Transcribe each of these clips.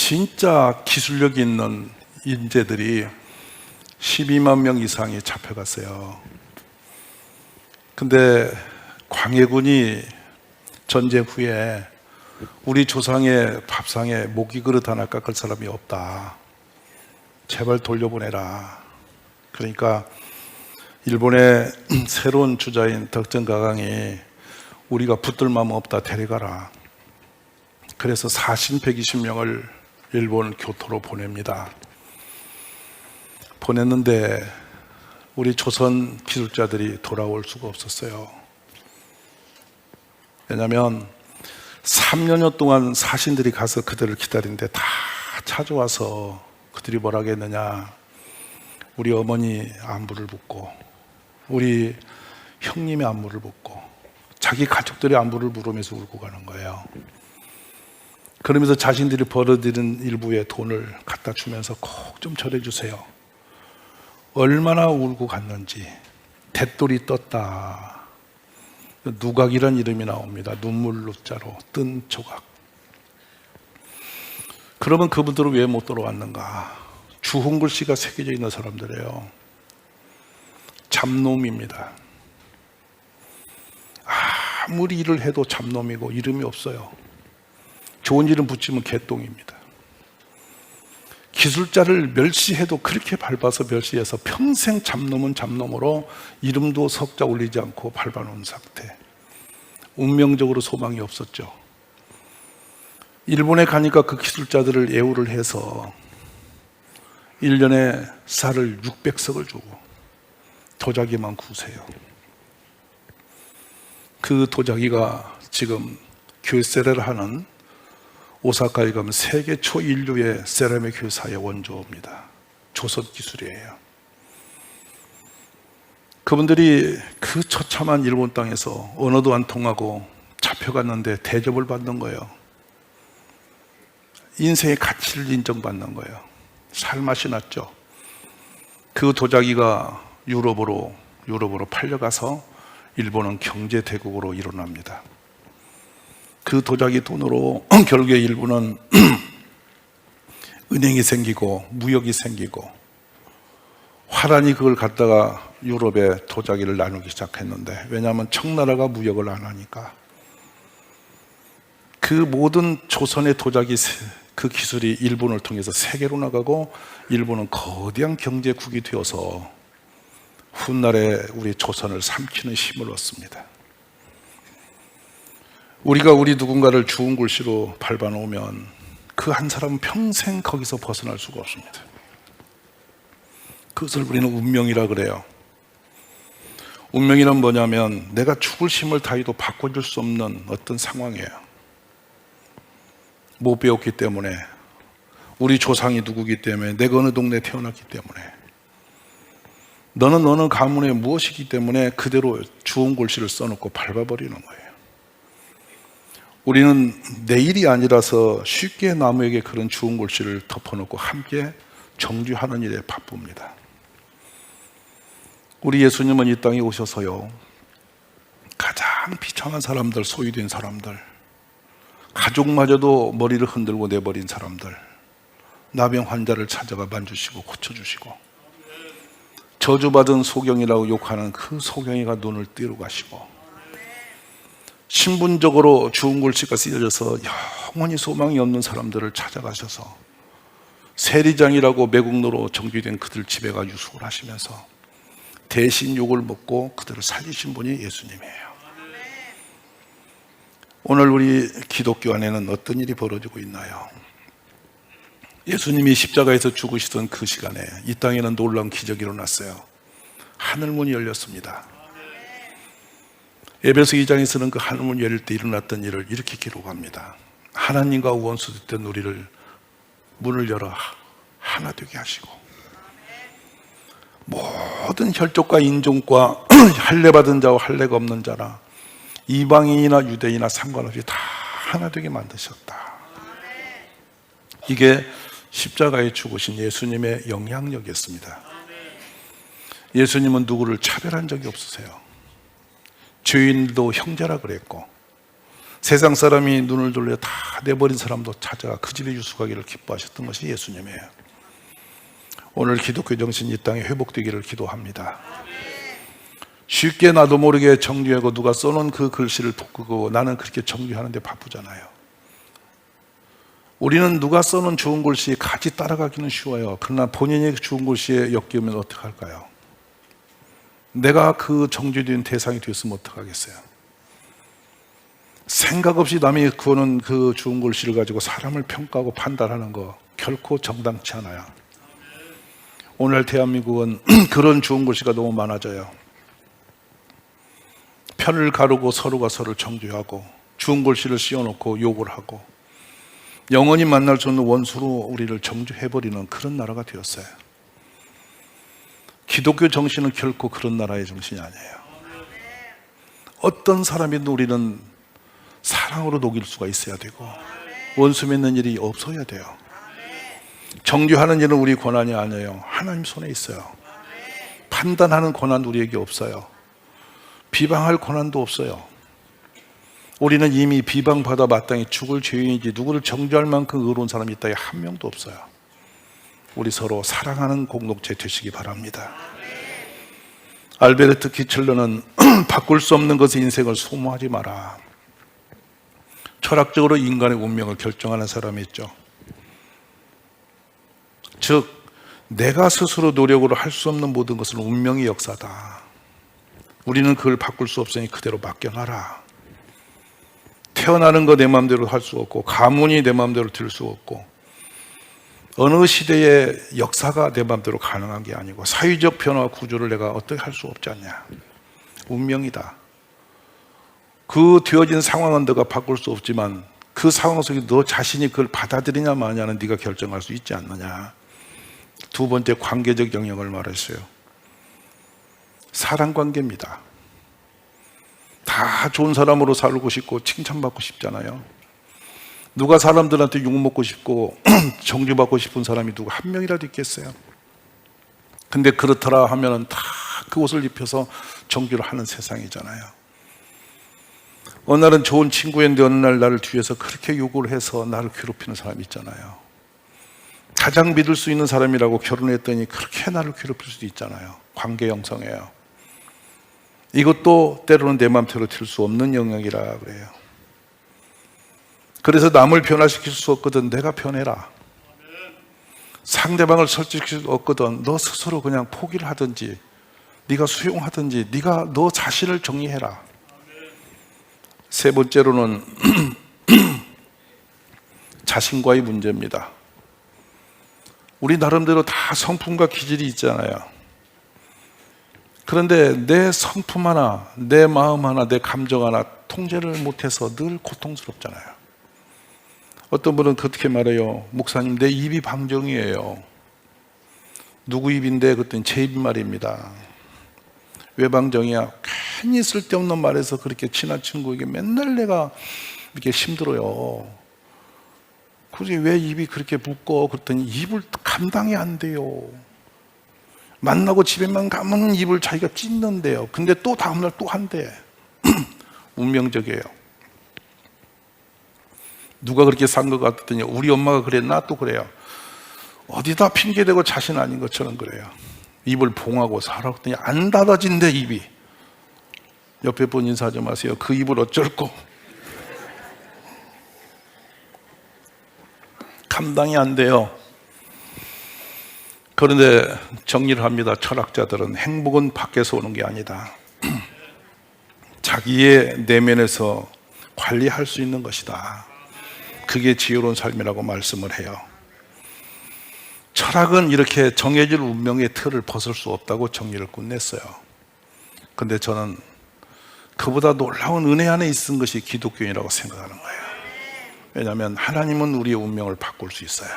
진짜 기술력 있는 인재들이 12만 명 이상이 잡혀갔어요. 근데 광해군이 전쟁 후에 우리 조상의 밥상에 모기 그릇 하나 깎을 사람이 없다. 제발 돌려보내라. 그러니까 일본의 새로운 주자인 덕정가강이 우리가 붙들 마음 없다, 데려가라. 그래서 사신 120명을 일본 교토로 보냅니다. 보냈는데 우리 조선 기술자들이 돌아올 수가 없었어요. 왜냐하면 3년여 동안 사신들이 가서 그들을 기다리는데 다 찾아와서 그들이 뭐라고 했느냐, 우리 어머니 안부를 묻고 우리 형님의 안부를 묻고 자기 가족들의 안부를 물으면서 울고 가는 거예요. 그러면서 자신들이 벌어들인 일부의 돈을 갖다 주면서 꼭 좀 절해주세요. 얼마나 울고 갔는지. 대돌이 떴다. 누각이란 이름이 나옵니다. 눈물 누자로 뜬 조각. 그러면 그분들은 왜 못 돌아왔는가? 주홍글씨가 새겨져 있는 사람들이에요. 잡놈입니다. 아무리 일을 해도 잡놈이고 이름이 없어요. 좋은 이름 붙이면 개똥입니다. 기술자를 멸시해도 그렇게 밟아서 멸시해서 평생 잡놈은 잡놈으로 이름도 석자 올리지 않고 밟아놓은 상태. 운명적으로 소망이 없었죠. 일본에 가니까 그 기술자들을 예우를 해서 1년에 쌀을 600석을 주고 도자기만 구세요. 그 도자기가 지금 교세를 하는 오사카에 가면 세계 초인류의 세라믹 회사의 원조입니다. 조선 기술이에요. 그분들이 그 처참한 일본 땅에서 언어도 안 통하고 잡혀갔는데 대접을 받는 거예요. 인생의 가치를 인정받는 거예요. 살맛이 났죠. 그 도자기가 유럽으로 팔려가서 일본은 경제대국으로 일어납니다. 그 도자기 돈으로 결국에 일본은 은행이 생기고 무역이 생기고 화란히 그걸 갖다가 유럽에 도자기를 나누기 시작했는데, 왜냐하면 청나라가 무역을 안 하니까 그 모든 조선의 도자기 그 기술이 일본을 통해서 세계로 나가고 일본은 거대한 경제국이 되어서 훗날에 우리 조선을 삼키는 힘을 얻습니다. 우리가 우리 누군가를 주운 글씨로 밟아놓으면 그 한 사람은 평생 거기서 벗어날 수가 없습니다. 그것을 우리는 운명이라 그래요. 운명이란 뭐냐면 내가 죽을 힘을 다해도 바꿔줄 수 없는 어떤 상황이에요. 못 배웠기 때문에, 우리 조상이 누구기 때문에, 내가 어느 동네에 태어났기 때문에, 너는 어느 가문의 무엇이기 때문에 그대로 주운 글씨를 써놓고 밟아버리는 거예요. 우리는 내일이 아니라서 쉽게 남에게 그런 주운 글씨를 덮어놓고 함께 정주하는 일에 바쁩니다. 우리 예수님은 이 땅에 오셔서요, 가장 비참한 사람들, 소외된 사람들, 가족마저도 머리를 흔들고 내버린 사람들, 나병 환자를 찾아가 만주시고 고쳐주시고, 저주받은 소경이라고 욕하는 그 소경이가 눈을 뜨러 가시고, 신분적으로 주운 글씨가 쓰여져서 영원히 소망이 없는 사람들을 찾아가셔서 세리장이라고 매국노로 정규된 그들 집에 가 유숙을 하시면서 대신 욕을 먹고 그들을 살리신 분이 예수님이에요. 오늘 우리 기독교 안에는 어떤 일이 벌어지고 있나요? 예수님이 십자가에서 죽으시던 그 시간에 이 땅에는 놀라운 기적이 일어났어요. 하늘문이 열렸습니다. 에베소 2장에서는 그 하늘문이 열릴 때 일어났던 일을 이렇게 기록합니다. 하나님과 원수됐던 우리를 문을 열어 하나 되게 하시고, 모든 혈족과 인종과 할례받은 자와 할례가 없는 자나 이방인이나 유대인이나 상관없이 다 하나 되게 만드셨다. 이게 십자가에 죽으신 예수님의 영향력이었습니다. 예수님은 누구를 차별한 적이 없으세요. 죄인도 형제라 그랬고, 세상 사람이 눈을 돌려 다 내버린 사람도 찾아가 그 집에 유숙하기를 기뻐하셨던 것이 예수님이에요. 오늘 기독교 정신이 이 땅에 회복되기를 기도합니다. 쉽게 나도 모르게 정죄하고 누가 써놓은 그 글씨를 돋구고 나는 그렇게 정죄하는데 바쁘잖아요. 우리는 누가 써놓은 좋은 글씨 같이 따라가기는 쉬워요. 그러나 본인이 좋은 글씨에 엮이면 어떡할까요? 내가 그 정죄된 대상이 되었으면 어떡하겠어요? 생각 없이 남이 그어놓은 그 좋은 글씨를 가지고 사람을 평가하고 판단하는 거 결코 정당치 않아요. 오늘 대한민국은 그런 좋은 글씨가 너무 많아져요. 편을 가르고 서로가 서로를 정죄하고 좋은 글씨를 씌워놓고 욕을 하고 영원히 만날 수 없는 원수로 우리를 정죄해버리는 그런 나라가 되었어요. 기독교 정신은 결코 그런 나라의 정신이 아니에요. 어떤 사람이든 우리는 사랑으로 녹일 수가 있어야 되고 원수 맺는 일이 없어야 돼요. 정죄하는 일은 우리 권한이 아니에요. 하나님 손에 있어요. 판단하는 권한 우리에게 없어요. 비방할 권한도 없어요. 우리는 이미 비방받아 마땅히 죽을 죄인이지 누구를 정죄할 만큼 의로운 사람이 있다 한 명도 없어요. 우리 서로 사랑하는 공동체 되시기 바랍니다. 알베르트 키첼러는 바꿀 수 없는 것의 인생을 소모하지 마라. 철학적으로 인간의 운명을 결정하는 사람이 있죠. 즉 내가 스스로 노력으로 할 수 없는 모든 것은 운명의 역사다. 우리는 그걸 바꿀 수 없으니 그대로 맡겨놔라. 태어나는 거 내 마음대로 할 수 없고 가문이 내 마음대로 들 수 없고 어느 시대의 역사가 내 마음대로 가능한 게 아니고 사회적 변화 구조를 내가 어떻게 할 수 없지 않냐. 운명이다. 그 되어진 상황은 너가 바꿀 수 없지만 그 상황 속에 너 자신이 그걸 받아들이냐 마냐는 네가 결정할 수 있지 않느냐. 두 번째 관계적 영역을 말했어요. 사랑관계입니다. 다 좋은 사람으로 살고 싶고 칭찬받고 싶잖아요. 누가 사람들한테 욕먹고 싶고 정죄받고 싶은 사람이 누구 한 명이라도 있겠어요? 근데 그렇더라 하면은 다 그 옷을 입혀서 정죄를 하는 세상이잖아요. 어느 날은 좋은 친구였는데 어느 날 나를 뒤에서 그렇게 욕을 해서 나를 괴롭히는 사람이 있잖아요. 가장 믿을 수 있는 사람이라고 결혼했더니 그렇게 나를 괴롭힐 수도 있잖아요. 관계 형성이에요. 이것도 때로는 내 마음대로 될 수 없는 영역이라 그래요. 그래서 남을 변화시킬 수 없거든 내가 변해라. 상대방을 설득시킬 수 없거든 너 스스로 그냥 포기를 하든지 네가 수용하든지 네가 너 자신을 정리해라. 세 번째로는 자신과의 문제입니다. 우리 나름대로 다 성품과 기질이 있잖아요. 그런데 내 성품 하나, 내 마음 하나, 내 감정 하나 통제를 못해서 늘 고통스럽잖아요. 어떤 분은 그렇게 말해요. 목사님 내 입이 방정이에요. 누구 입인데? 그랬더니 제 입 말입니다. 왜 방정이야? 괜히 쓸데없는 말해서 그렇게 친한 친구에게 맨날 내가 이렇게 힘들어요. 굳이 왜 입이 그렇게 붓고? 그랬더니 입을 감당이 안 돼요. 만나고 집에만 가면 입을 자기가 찢는데요. 근데 또 다음날 또 한대. 운명적이에요. 누가 그렇게 산 것 같더니 우리 엄마가 그랬나? 또 그래요. 어디다 핑계대고 자신 아닌 것처럼 그래요. 입을 봉하고 살아. 그랬더니 안 닫아진대 입이. 옆에 분 인사 좀 하세요. 그 입을 어쩔고. 감당이 안 돼요. 그런데 정리를 합니다. 철학자들은 행복은 밖에서 오는 게 아니다. 자기의 내면에서 관리할 수 있는 것이다. 그게 지혜로운 삶이라고 말씀을 해요. 철학은 이렇게 정해질 운명의 틀을 벗을 수 없다고 정리를 끝냈어요. 근데 저는 그보다 놀라운 은혜 안에 있은 것이 기독교인이라고 생각하는 거예요. 왜냐하면 하나님은 우리의 운명을 바꿀 수 있어요.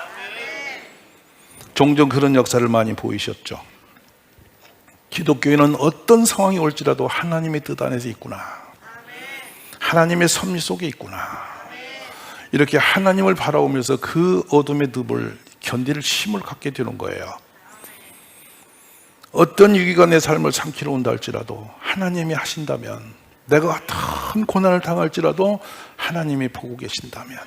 종종 그런 역사를 많이 보이셨죠. 기독교인은 어떤 상황이 올지라도 하나님의 뜻 안에서 있구나. 하나님의 섭리 속에 있구나. 이렇게 하나님을 바라보면서 그 어둠의 늪을 견딜 힘을 갖게 되는 거예요. 어떤 위기가 내 삶을 삼키러 온다 할지라도 하나님이 하신다면 내가 어떤 고난을 당할지라도 하나님이 보고 계신다면,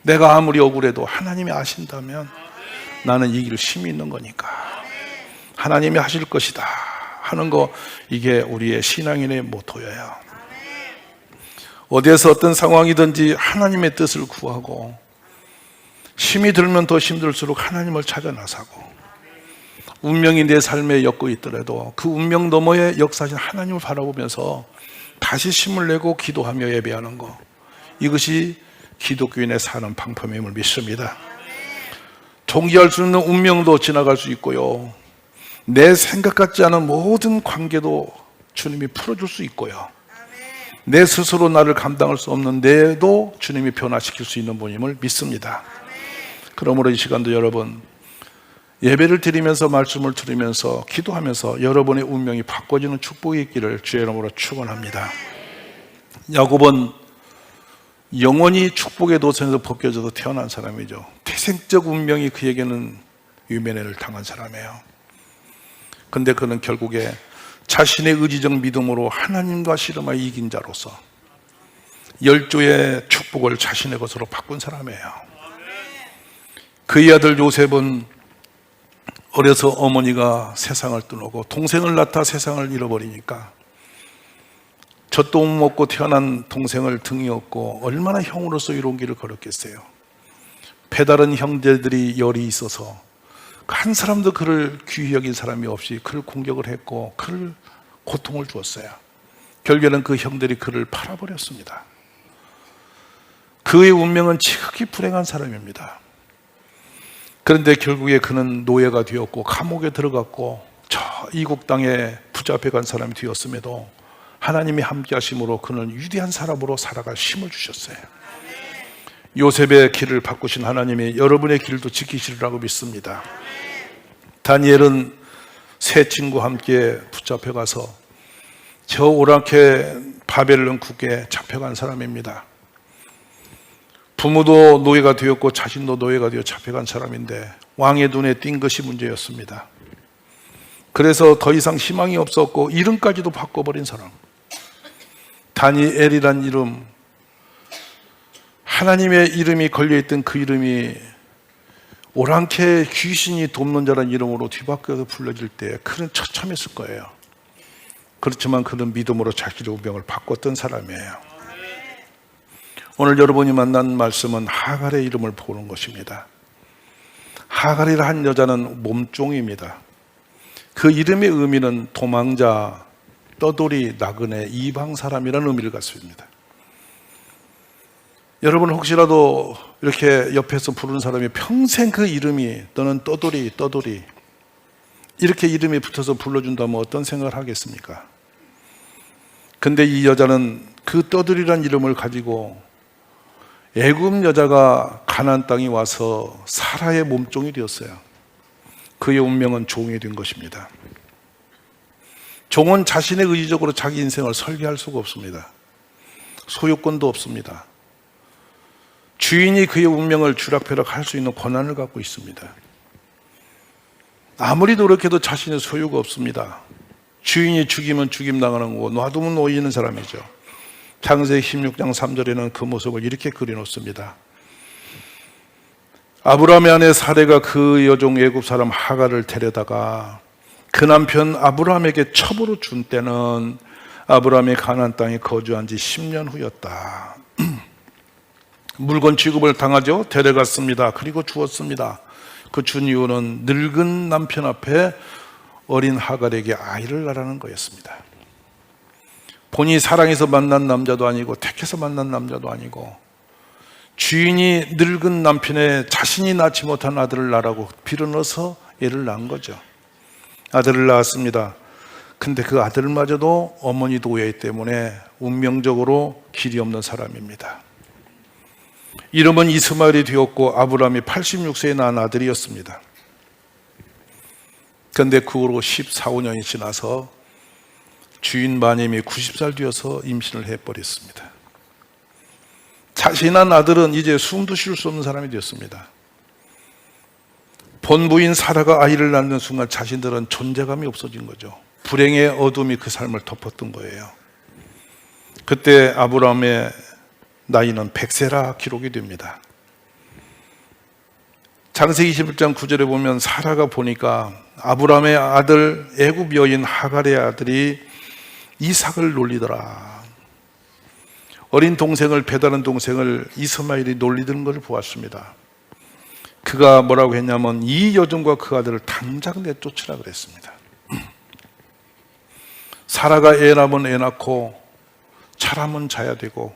내가 아무리 억울해도 하나님이 아신다면 나는 이길 힘이 있는 거니까 하나님이 하실 것이다 하는 거, 이게 우리의 신앙인의 모토예요. 어디에서 어떤 상황이든지 하나님의 뜻을 구하고, 힘이 들면 더 힘들수록 하나님을 찾아 나서고, 운명이 내 삶에 엮고 있더라도 그 운명 너머에 역사하신 하나님을 바라보면서 다시 힘을 내고 기도하며 예배하는 것, 이것이 기독교인의 사는 방법임을 믿습니다. 통기할 수 있는 운명도 지나갈 수 있고요, 내 생각 같지 않은 모든 관계도 주님이 풀어줄 수 있고요, 내 스스로 나를 감당할 수 없는 내도 주님이 변화시킬 수 있는 분임을 믿습니다. 그러므로 이 시간도 여러분, 예배를 드리면서 말씀을 들으면서 기도하면서 여러분의 운명이 바꿔지는 축복이 있기를 주의 이름으로 축원합니다. 야곱은 영원히 축복의 도선에서 벗겨져서 태어난 사람이죠. 태생적 운명이 그에게는 유면회를 당한 사람이에요. 근데 그는 결국에 자신의 의지적 믿음으로 하나님과 씨름하여 이긴 자로서 열조의 축복을 자신의 것으로 바꾼 사람이에요. 그의 아들 요셉은 어려서 어머니가 세상을 떠나고 동생을 낳다 세상을 잃어버리니까 젖도 못 먹고 태어난 동생을 등에 업고 얼마나 형으로서 이로운 길을 걸었겠어요. 배다른 형제들이 열이 있어서 한 사람도 그를 귀히 여긴 사람이 없이 그를 공격을 했고 그를 고통을 주었어요. 결국에는 그 형들이 그를 팔아버렸습니다. 그의 운명은 지극히 불행한 사람입니다. 그런데 결국에 그는 노예가 되었고 감옥에 들어갔고 저 이국 땅에 붙잡혀 간 사람이 되었음에도 하나님이 함께 하심으로 그는 위대한 사람으로 살아갈 힘을 주셨어요. 요셉의 길을 바꾸신 하나님이 여러분의 길도 지키시리라고 믿습니다. 다니엘은 세 친구와 함께 붙잡혀가서 저 오랑캐 바벨론 국에 잡혀간 사람입니다. 부모도 노예가 되었고 자신도 노예가 되어 잡혀간 사람인데 왕의 눈에 띈 것이 문제였습니다. 그래서 더 이상 희망이 없었고 이름까지도 바꿔버린 사람, 다니엘이란 이름, 하나님의 이름이 걸려있던 그 이름이 오랑캐 귀신이 돕는 자라는 이름으로 뒤바뀌어서 불러질 때 그는 처참했을 거예요. 그렇지만 그는 믿음으로 자기의 운명을 바꿨던 사람이에요. 오늘 여러분이 만난 말씀은 하갈의 이름을 보는 것입니다. 하갈이라 한 여자는 몸종입니다. 그 이름의 의미는 도망자, 떠돌이, 나그네, 이방 사람이라는 의미를 갖습니다. 여러분 혹시라도 이렇게 옆에서 부르는 사람이 평생 그 이름이 너는 떠돌이 이렇게 이름이 붙어서 불러준다면 어떤 생각을 하겠습니까? 근데 이 여자는 그 떠돌이란 이름을 가지고 애굽 여자가 가나안 땅에 와서 사라의 몸종이 되었어요. 그의 운명은 종이 된 것입니다. 종은 자신의 의지적으로 자기 인생을 설계할 수가 없습니다. 소유권도 없습니다. 주인이 그의 운명을 쥐락펴락 할 수 있는 권한을 갖고 있습니다. 아무리 노력해도 자신의 소유가 없습니다. 주인이 죽이면 죽임당하는 거고 놔두면 놓이는 사람이죠. 창세기 16장 3절에는 그 모습을 이렇게 그려놓습니다. 아브라함의 아내 사레가 그 여종 애굽 사람 하갈을 데려다가 그 남편 아브라함에게 첩으로 준 때는 아브라함이 가나안 땅에 거주한 지 10년 후였다. 물건 취급을 당하죠. 데려갔습니다. 그리고 주었습니다. 그 준 이유는 늙은 남편 앞에 어린 하갈에게 아이를 낳으라는 거였습니다. 본인이 사랑해서 만난 남자도 아니고 택해서 만난 남자도 아니고 주인이 늙은 남편의 자신이 낳지 못한 아들을 낳으라고 빌어넣어서 애를 낳은 거죠. 아들을 낳았습니다. 근데 그 아들마저도 어머니 노예 때문에 운명적으로 길이 없는 사람입니다. 이름은 이스마엘이 되었고 아브라함이 86세에 낳은 아들이었습니다. 그런데 그 후로 14, 15년이 지나서 주인 마님이 90살 되어서 임신을 해버렸습니다. 자신한 아들은 이제 숨도 쉴 수 없는 사람이 되었습니다. 본부인 사라가 아이를 낳는 순간 자신들은 존재감이 없어진 거죠. 불행의 어둠이 그 삶을 덮었던 거예요. 그때 아브라함의 나이는 100세라 기록이 됩니다. 창세기 21장 9절에 보면 사라가 보니까 아브라함의 아들 애굽 여인 하갈의 아들이 이삭을 놀리더라. 어린 동생을, 배다른 동생을 이스마엘이 놀리던 것을 보았습니다. 그가 뭐라고 했냐면 이 여종과 그 아들을 당장 내쫓으라 그랬습니다. 사라가 애 낳으면 애 낳고 자라면 자야 되고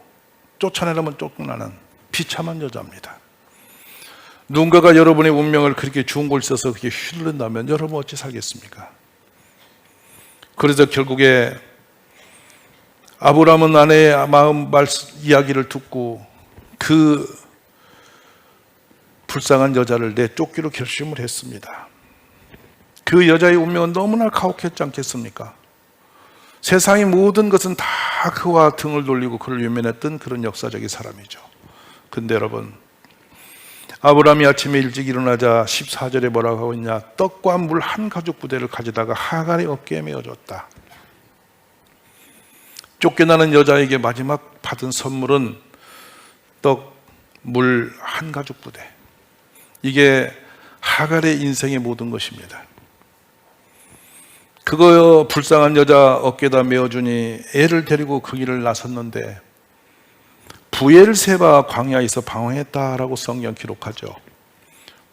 쫓아내려면 쫓겨나는 비참한 여자입니다. 누군가가 여러분의 운명을 그렇게 좋은 곳에 있어서 그렇게 휘둘른다면 여러분 어찌 살겠습니까? 그래서 결국에 아브라함은 아내의 마음 이야기를 듣고 그 불쌍한 여자를 내쫓기로 결심을 했습니다. 그 여자의 운명은 너무나 가혹했지 않겠습니까? 세상의 모든 것은 다 그와 등을 돌리고 그를 외면했던 그런 역사적인 사람이죠. 근데 여러분, 아브라함이 아침에 일찍 일어나자 14절에 뭐라고 하고 있냐? 떡과 물 한 가죽 부대를 가져다가 하갈의 어깨에 메어줬다. 쫓겨나는 여자에게 마지막 받은 선물은 떡, 물 한 가죽 부대. 이게 하갈의 인생의 모든 것입니다. 그거 불쌍한 여자 어깨에다 메어주니 애를 데리고 그 길을 나섰는데 부엘세바 광야에서 방황했다라고 성경 기록하죠.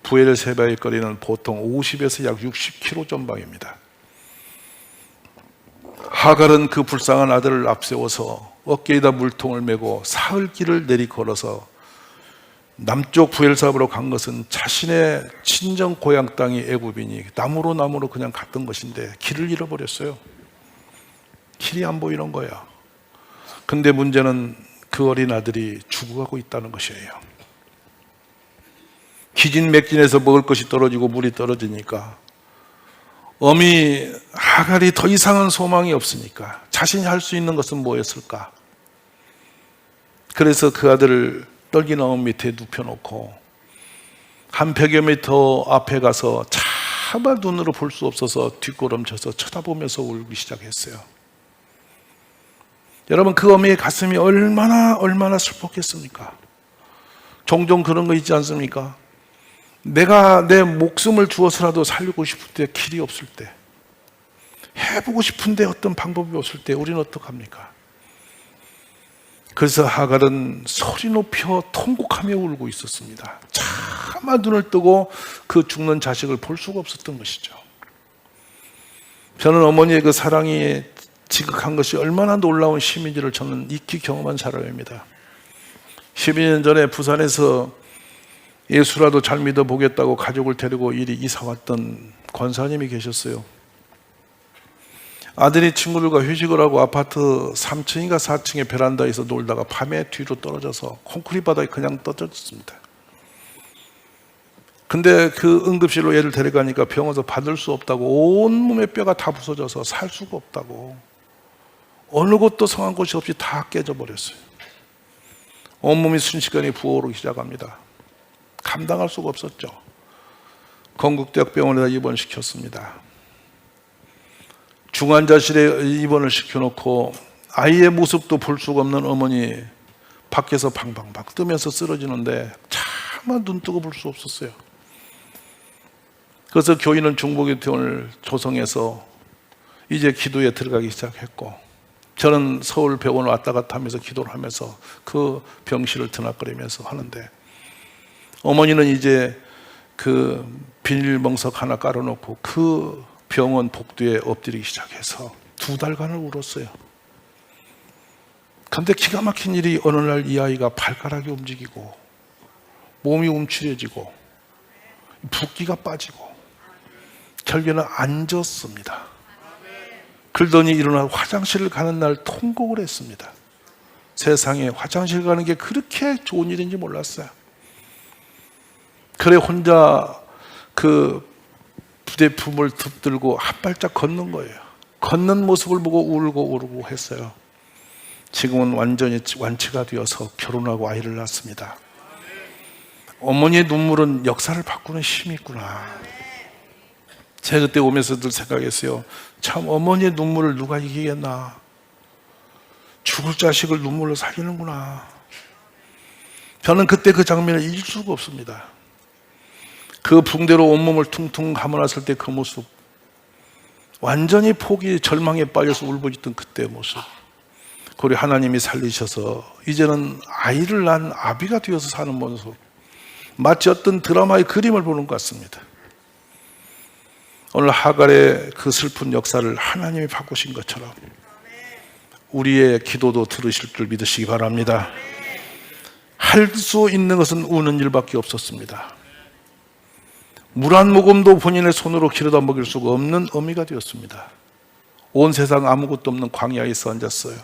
부엘세바의 거리는 보통 50에서 약 60km 전방입니다. 하갈은 그 불쌍한 아들을 앞세워서 어깨에다 물통을 메고 사흘 길을 내리 걸어서 남쪽 부엘사바로 간 것은 자신의 친정 고향 땅이 애굽이니 나무로 그냥 갔던 것인데 길을 잃어버렸어요. 길이 안 보이는 거야. 근데 문제는 그 어린 아들이 죽어가고 있다는 것이에요. 기진맥진해서 먹을 것이 떨어지고 물이 떨어지니까 어미 하갈이 더 이상은 소망이 없으니까 자신이 할 수 있는 것은 뭐였을까? 그래서 그 아들을 떨기나무 밑에 눕혀놓고 한 100여 미터 앞에 가서 차마 눈으로 볼 수 없어서 뒷걸음쳐서 쳐다보면서 울기 시작했어요. 여러분, 그 어미의 가슴이 얼마나 슬펐겠습니까? 종종 그런 거 있지 않습니까? 내가 내 목숨을 주어서라도 살리고 싶을 때 길이 없을 때, 해보고 싶은데 어떤 방법이 없을 때 우리는 어떡합니까? 그래서 하갈은 소리 높여 통곡하며 울고 있었습니다. 차마 눈을 뜨고 그 죽는 자식을 볼 수가 없었던 것이죠. 저는 어머니의 그 사랑이 지극한 것이 얼마나 놀라운 심인지를 저는 익히 경험한 사람입니다. 12년 전에 부산에서 예수라도 잘 믿어보겠다고 가족을 데리고 이리 이사 왔던 권사님이 계셨어요. 아들이 친구들과 회식을 하고 아파트 3층인가 4층의 베란다에서 놀다가 밤에 뒤로 떨어져서 콘크리트 바닥에 그냥 떨어졌습니다. 근데 그 응급실로 얘를 데려가니까 병원에서 받을 수 없다고, 온몸의 뼈가 다 부서져서 살 수가 없다고, 어느 곳도 성한 곳이 없이 다 깨져버렸어요. 온몸이 순식간에 부어오르기 시작합니다. 감당할 수가 없었죠. 건국대학병원에다 입원시켰습니다. 중환자실에 입원을 시켜놓고 아이의 모습도 볼 수가 없는 어머니 밖에서 방방방 뜨면서 쓰러지는데 차마 눈 뜨고 볼 수 없었어요. 그래서 교인은 중보기도원을 조성해서 이제 기도에 들어가기 시작했고, 저는 서울 병원을 왔다 갔다 하면서 기도를 하면서 그 병실을 드나거리면서 하는데, 어머니는 이제 그 비닐멍석 하나 깔아놓고 그 병원 복도에 엎드리기 시작해서 2달간을 울었어요. 그런데 기가 막힌 일이 어느 날 이 아이가 발가락이 움직이고 몸이 움츠려지고 붓기가 빠지고 결국에는 앉았습니다. 그러더니 일어나 화장실을 가는 날 통곡을 했습니다. 세상에 화장실 가는 게 그렇게 좋은 일인지 몰랐어요. 그래 혼자 그 부대품을 붙들고 한 발짝 걷는 거예요. 걷는 모습을 보고 울고 했어요. 지금은 완전히 완치가 되어서 결혼하고 아이를 낳았습니다. 어머니의 눈물은 역사를 바꾸는 힘이 있구나. 제가 그때 오면서 늘 생각했어요. 참 어머니의 눈물을 누가 이기겠나. 죽을 자식을 눈물로 살리는구나. 저는 그때 그 장면을 잊을 수가 없습니다. 그 붕대로 온몸을 퉁퉁 감아놨을 때 그 모습, 완전히 포기 절망에 빠져서 울부짖던 그때의 모습, 그리고 하나님이 살리셔서 이제는 아이를 낳은 아비가 되어서 사는 모습, 마치 어떤 드라마의 그림을 보는 것 같습니다. 오늘 하갈의 그 슬픈 역사를 하나님이 바꾸신 것처럼 우리의 기도도 들으실 줄 믿으시기 바랍니다. 할 수 있는 것은 우는 일밖에 없었습니다. 물 한 모금도 본인의 손으로 기르다 먹일 수가 없는 어미가 되었습니다. 온 세상 아무것도 없는 광야에서 앉았어요.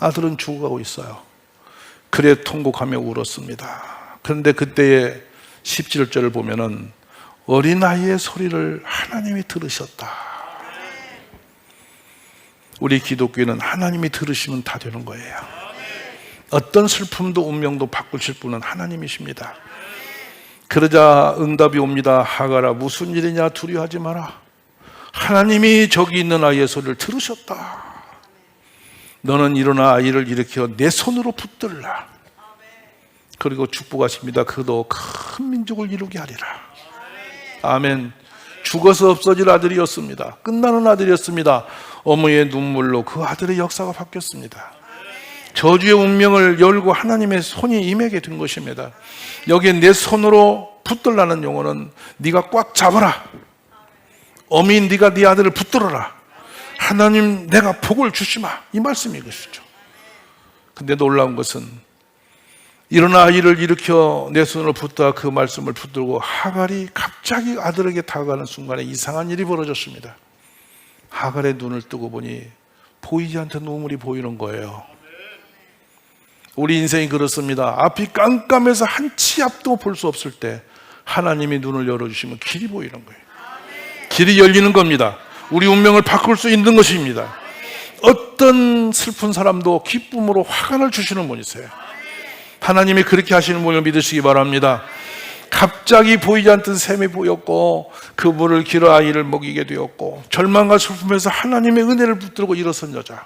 아들은 죽어가고 있어요. 그래 통곡하며 울었습니다. 그런데 그때의 17절을 보면은 어린아이의 소리를 하나님이 들으셨다. 우리 기독교는 하나님이 들으시면 다 되는 거예요. 어떤 슬픔도 운명도 바꾸실 분은 하나님이십니다. 그러자 응답이 옵니다. 하갈아, 무슨 일이냐, 두려워하지 마라. 하나님이 저기 있는 아이의 소리를 들으셨다. 너는 일어나 아이를 일으켜 내 손으로 붙들라. 그리고 축복하십니다. 그도 큰 민족을 이루게 하리라. 아멘. 죽어서 없어질 아들이었습니다. 끝나는 아들이었습니다. 어머니의 눈물로 그 아들의 역사가 바뀌었습니다. 저주의 운명을 열고 하나님의 손이 임하게 된 것입니다. 여기에 내 손으로 붙들라는 용어는 네가 꽉 잡아라. 어미, 네가 네 아들을 붙들어라. 하나님, 내가 복을 주시마. 이 말씀이 것이죠. 근데 놀라운 것은 일어나 아이를 일으켜 내 손으로 붙다 그 말씀을 붙들고 하갈이 갑자기 아들에게 다가가는 순간에 이상한 일이 벌어졌습니다. 하갈의 눈을 뜨고 보니 보이지 않던 우물이 보이는 거예요. 우리 인생이 그렇습니다. 앞이 깜깜해서 한 치 앞도 볼 수 없을 때 하나님이 눈을 열어주시면 길이 보이는 거예요. 길이 열리는 겁니다. 우리 운명을 바꿀 수 있는 것입니다. 어떤 슬픈 사람도 기쁨으로 화관을 주시는 분이세요. 하나님이 그렇게 하시는 분을 믿으시기 바랍니다. 갑자기 보이지 않던 샘이 보였고 그 물을 길어 아이를 먹이게 되었고 절망과 슬픔에서 하나님의 은혜를 붙들고 일어선 여자.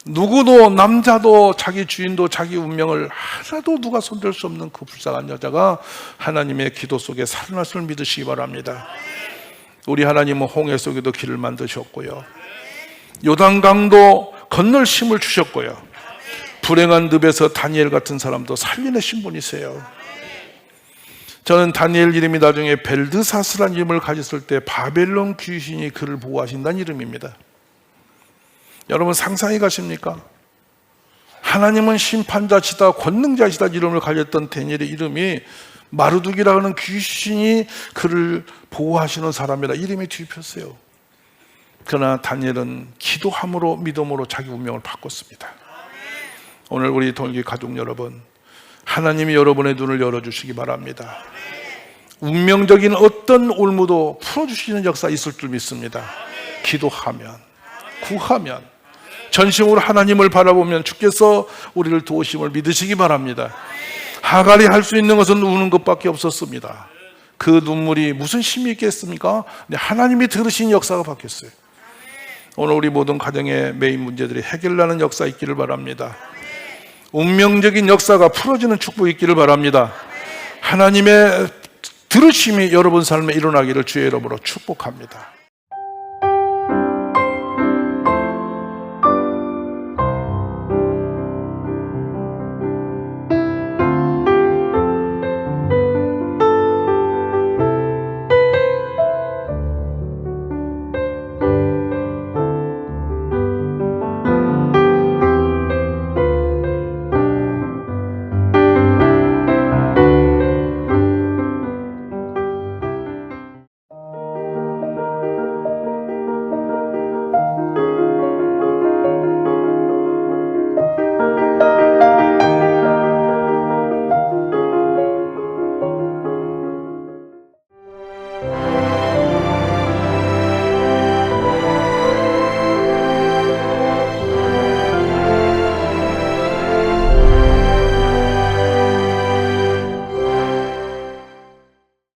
누구도, 남자도, 자기 주인도 자기 운명을 하나도 누가 손댈 수 없는 그 불쌍한 여자가 하나님의 기도 속에 살아났음을 믿으시기 바랍니다. 우리 하나님은 홍해 속에도 길을 만드셨고요, 요단강도 건널 힘을 주셨고요, 불행한 늪에서 다니엘 같은 사람도 살려내신 분이세요. 저는 다니엘 이름이 나중에 벨드사스라는 이름을 가졌을 때 바벨론 귀신이 그를 보호하신다는 이름입니다. 여러분 상상이 가십니까? 하나님은 심판자시다, 권능자시다 이름을 가졌던 다니엘의 이름이 마르둑이라고 하는 귀신이 그를 보호하시는 사람이라 이름이 뒤집혔어요. 그러나 다니엘은 기도함으로 믿음으로 자기 운명을 바꿨습니다. 오늘 우리 동기 가족 여러분, 하나님이 여러분의 눈을 열어주시기 바랍니다. 운명적인 어떤 올무도 풀어주시는 역사 있을 줄 믿습니다. 기도하면, 구하면, 전심으로 하나님을 바라보면 주께서 우리를 도우심을 믿으시기 바랍니다. 하갈이 할 수 있는 것은 우는 것밖에 없었습니다. 그 눈물이 무슨 힘이 있겠습니까? 하나님이 들으신 역사가 바뀌었어요. 오늘 우리 모든 가정의 메인 문제들이 해결나는 역사 있기를 바랍니다. 운명적인 역사가 풀어지는 축복이 있기를 바랍니다. 하나님의 들으심이 여러분 삶에 일어나기를 주의 이름으로 축복합니다.